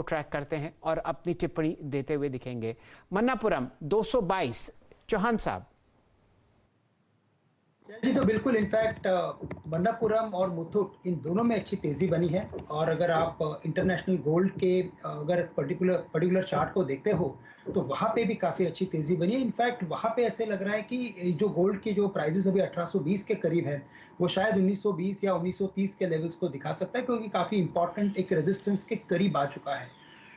Track करते हैं और अपनी टिप्पणी देते हुए दिखेंगे। मन्नापुरम 222, चौहान साहब। जी तो बिल्कुल, इनफैक्ट मन्नापुरम और मुथूट इन दोनों में अच्छी तेजी बनी है। और अगर आप इंटरनेशनल गोल्ड के अगर पर्टिकुलर चार्ट को देखते हो तो वहां पे भी काफी अच्छी तेजी बनी है। इनफैक्ट वहां पे ऐसे लग रहा है कि जो गोल्ड की जो प्राइसेस अभी 1820 के करीब है वो शायद 1920 या 1930 के लेवल्स को दिखा सकता है, क्योंकि काफी इंपॉर्टेंट एक रेजिस्टेंस के करीब आ चुका है।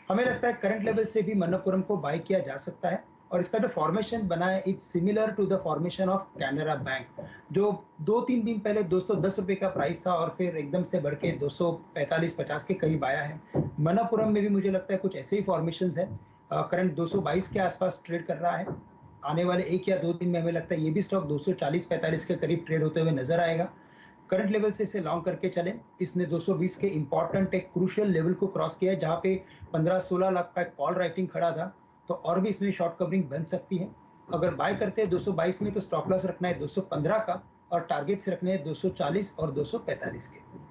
हमें लगता है करंट लेवल से भी मन्नापुरम को बाय किया जा सकता है। और इसका जो फॉर्मेशन बना है it's similar to the formation of Canara bank, जो 2-3 दिन पहले 210 रुपए का प्राइस था और फिर एकदम से बढ़ के 245-50 के करीब आया है। मन्नापुरम में भी मुझे लगता है कुछ ऐसे ही फॉर्मेशन है। करंट 222 के आसपास ट्रेड कर रहा है। आने वाले 1 या 2 दिन में हमें लगता है ये भी स्टॉक 240-45 के करीब ट्रेड होते हुए नजर आएगा। करंट लेवल से इसे लॉन्ग करके चलें। इसने 220 के इंपॉर्टेंट एक क्रूशियल लेवल को क्रॉस किया है, जहां पे 15-16 लाख का एक कॉल राइटिंग खड़ा था, तो और भी इसमें शॉर्ट कवरिंग बन सकती है। अगर बाय करते हैं 222 में तो स्टॉप लॉस रखना है 215 का और टारगेट्स रखने हैं 240 और 245 के।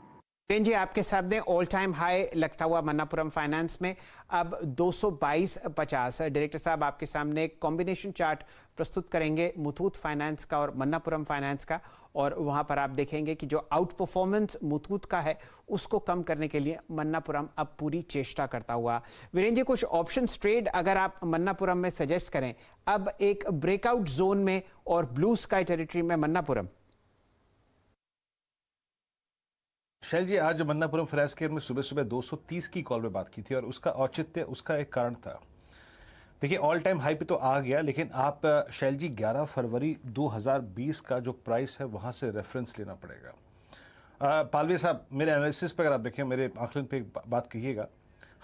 जी आपके सामने ऑल टाइम हाई लगता हुआ मन्नापुरम फाइनेंस में अब 222.50। डायरेक्टर साहब आपके सामने कॉम्बिनेशन चार्ट प्रस्तुत करेंगे मुथूट फाइनेंस का और मन्नापुरम फाइनेंस का, और वहां पर आप देखेंगे कि जो आउट परफॉर्मेंस मुथूट का है उसको कम करने के लिए मन्नापुरम अब पूरी चेष्टा करता हुआ। वीरेंद्र जी, कुछ ऑप्शन ट्रेड अगर आप मन्नापुरम में सजेस्ट करें, अब एक ब्रेकआउट जोन में और ब्लू स्काई टेरिटरी में मन्नापुरम। शैल जी, आज मन्नापुरम फाइनेंस केयर में सुबह सुबह 230 की कॉल में बात की थी और उसका औचित्य, उसका एक कारण था। देखिए, ऑल टाइम हाई पे तो आ गया, लेकिन आप शैल जी 11 फरवरी 2020 का जो प्राइस है वहां से रेफरेंस लेना पड़ेगा। पालवे साहब, मेरे एनालिसिस पे अगर आप देखें, मेरे आंकलन पे एक बात कहिएगा,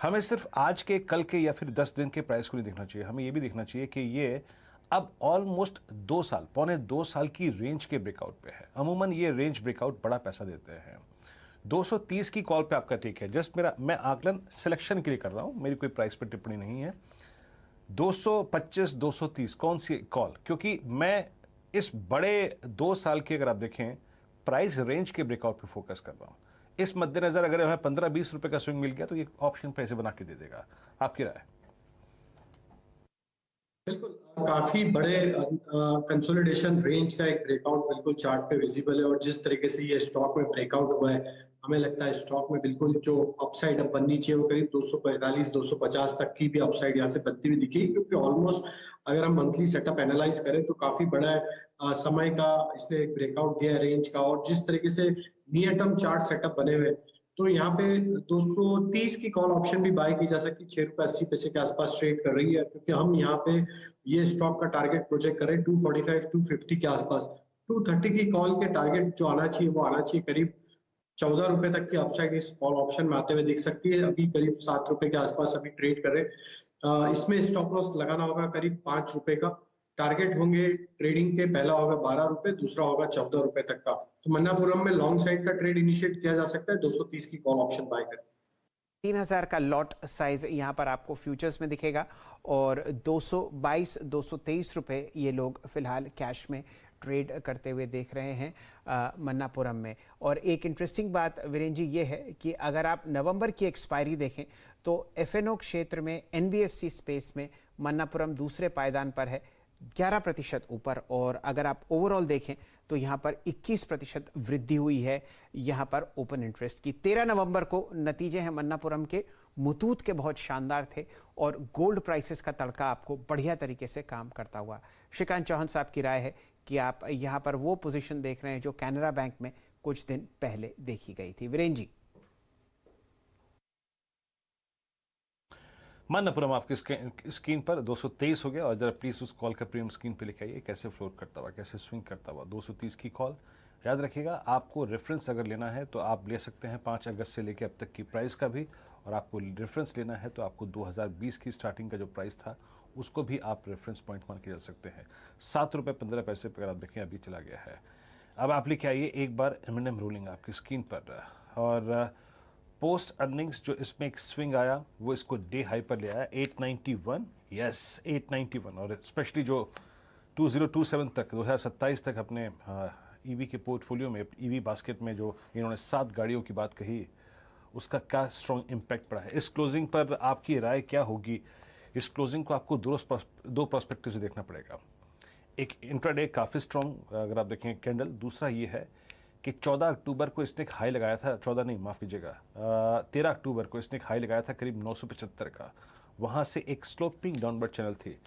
हमें सिर्फ आज के, कल के या फिर 10 दिन के प्राइस को नहीं देखना चाहिए। हमें ये भी देखना चाहिए कि ये अब ऑलमोस्ट 2 साल, पौने 2 साल की रेंज के ब्रेकआउट पे है। अमूमन ये रेंज ब्रेकआउट बड़ा पैसा देते हैं। 230 की कॉल पे आपका ठीक है, जस्ट मैं आकलन सिलेक्शन के लिए कर रहा हूं, मेरी कोई प्राइस पर टिप्पणी नहीं है। 225 230 कौन सी कॉल? क्योंकि मैं इस बड़े 2 साल के, अगर आप देखें, प्राइस रेंज के ब्रेकआउट पे फोकस कर रहा हूं। इस मद्देनजर अगर हमें 15-20 रुपए का स्विंग मिल गया तो ये ऑप्शन पैसे बना के दे देगा। आपकी राय? बिल्कुल, काफी बड़े कंसोलिडेशन रेंज का एक ब्रेकआउट बिल्कुल चार्ट पे विजिबल है। और जिस तरीके से ये स्टॉक में ब्रेकआउट हुआ है, हमें लगता है स्टॉक में बिल्कुल जो अपसाइड अब बननी चाहिए वो करीब 245-250 तक की भी अपसाइड यहाँ से बनती हुई दिखेगी। क्योंकि ऑलमोस्ट अगर हम मंथली सेटअप एनालाइज करें तो काफी बड़ा समय का इसने एक ब्रेकआउट दिया है रेंज का। और जिस तरीके से नियर टर्म चार्ट सेटअप बने हुए, तो यहाँ पे 230 की कॉल ऑप्शन भी बाय की जा सकती है। 6 रुपए 80 पैसे के आसपास ट्रेड कर रही है, क्योंकि हम यहाँ पे ये स्टॉक का टारगेट प्रोजेक्ट करें 245-250 के आसपास। 230 की कॉल के टारगेट जो आना चाहिए वो आना चाहिए। करीब 14 रुपए तक की अपसाइड इस कॉल ऑप्शन में आते हुए दिख सकती है। अभी करीब 7 रुपए के आसपास अभी ट्रेड कर रहे। इसमें स्टॉप लॉस लगाना होगा करीब 5 रुपए का। टारगेट होंगे ट्रेडिंग के, पहला होगा 12 रुपए, दूसरा होगा 14 रुपए तक का। तो मन्नापुरम में लॉन्ग साइड का ट्रेड इनिशिएट किया जा सकता है 230 की कॉल ऑप्शन बाय कर। 3000 का लॉट साइज यहाँ पर आपको फ्यूचर्स में दिखेगा और 222-223 रुपए ये लोग फिलहाल कैश में ट्रेड करते हुए देख रहे हैं मन्नापुरम में। और एक इंटरेस्टिंग बात वीरेंद्र जी ये है कि अगर आप नवंबर की एक्सपायरी देखें तो एफएनओ क्षेत्र में, एनबीएफसी स्पेस में मन्नापुरम दूसरे पायदान पर है, 11% ऊपर। और अगर आप ओवरऑल देखें तो यहाँ पर 21% वृद्धि हुई है यहाँ पर ओपन इंटरेस्ट की। 13 नवंबर को नतीजे हैं मन्नापुरम के, मुथूट के बहुत शानदार थे और गोल्ड प्राइसेस का तड़का आपको बढ़िया तरीके से काम करता हुआ। श्रीकांत चौहान साहब की राय है कि आप यहाँ पर वो पोजीशन देख रहे हैं जो कैनरा बैंक में कुछ दिन पहले देखी गई थी। वीरेंद्र जी, मन्नापुरम आपकी स्क्रीन पर 223 हो गया, और जरा प्लीज उस कॉल का प्रीमियम स्क्रीन पे लिखाइए, कैसे फ्लोट करता हुआ, कैसे स्विंग करता हुआ। 230 की कॉल याद रखिएगा। आपको रेफरेंस अगर लेना है तो आप ले सकते हैं 5 अगस्त से लेकर अब तक की प्राइस का भी, और आपको रेफरेंस लेना है तो आपको 2020 की स्टार्टिंग का जो प्राइस था उसको भी आप रेफरेंस पॉइंट मान के जा सकते हैं। 7 रुपये 15 पैसे पर अगर आप देखें अभी चला गया है। अब आप लिखे आइए एक बार एम रूलिंग आपकी स्क्रीन पर, और पोस्ट अर्निंग्स जो इसमें एक स्विंग आया वो इसको डे हाई पर ले आया 891, यस 891। और स्पेशली जो 2027 तक, 2027 तक अपने ईवी के पोर्टफोलियो में, ईवी बास्केट में जो इन्होंने 7 गाड़ियों की बात कही, उसका क्या स्ट्रॉन्ग इम्पैक्ट पड़ा है। इस क्लोजिंग पर आपकी राय क्या होगी? इस क्लोजिंग को आपको दो पर्सपेक्टिव से देखना पड़ेगा। एक इंट्राडे काफ़ी स्ट्रॉन्ग अगर आप देखें कैंडल, दूसरा ये है कि 14 अक्टूबर को इसने एक हाई लगाया था, 14 नहीं माफ़ कीजिएगा, 13 अक्टूबर को इसने एक हाई लगाया था करीब 975 का, वहाँ से एक स्लोपिंग डाउनवर्ड चैनल थी।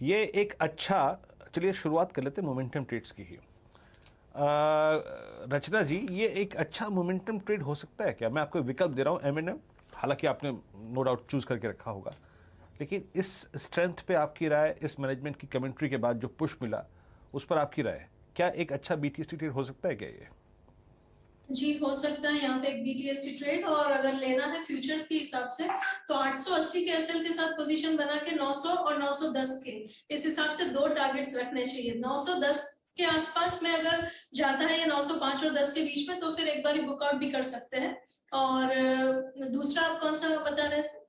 ये एक अच्छा, चलिए शुरुआत कर लेते हैं मोमेंटम ट्रेड्स की ही। रचना जी, ये एक अच्छा मोमेंटम ट्रेड हो सकता है क्या? मैं आपको विकल्प दे रहा हूँ, M&M, हालांकि आपने नो डाउट चूज करके रखा होगा, लेकिन इस स्ट्रेंथ पे आपकी राय, इस मैनेजमेंट की कमेंट्री के बाद जो पुश मिला उस पर आपकी राय, क्या एक अच्छा BTST ट्रेड हो सकता है क्या ये? जी हो सकता है यहाँ पे एक BTST ट्रेड, और अगर लेना है फ्यूचर्स के हिसाब से तो 880 के SL के साथ पोजीशन बना के 900 और 910 के, इस हिसाब से दो टारगेट्स रखने चाहिए। 910 के आसपास में अगर जाता है ये 905 और 10 के बीच में, तो फिर एक बार बुकआउट भी कर सकते हैं। और दूसरा आप कौन सा बता रहे थे?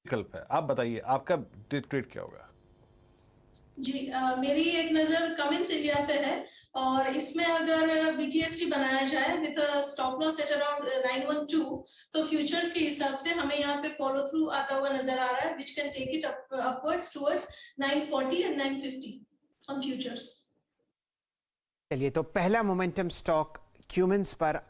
विकल्प है, आप बताइए आपका ट्रेड क्या होगा? जी मेरी एक नजर कमिंस इंडिया पे है, और इसमें अगर BTST बनाया जाए with stop loss at around 912, तो फ्यूचर्स के हिसाब से हमें यहाँ पे फॉलो थ्रू आता हुआ नजर आ रहा है, which can take it upwards towards 940 and 950 on futures. चलिए, तो पहला मोमेंटम स्टॉक क्यूमेंस पर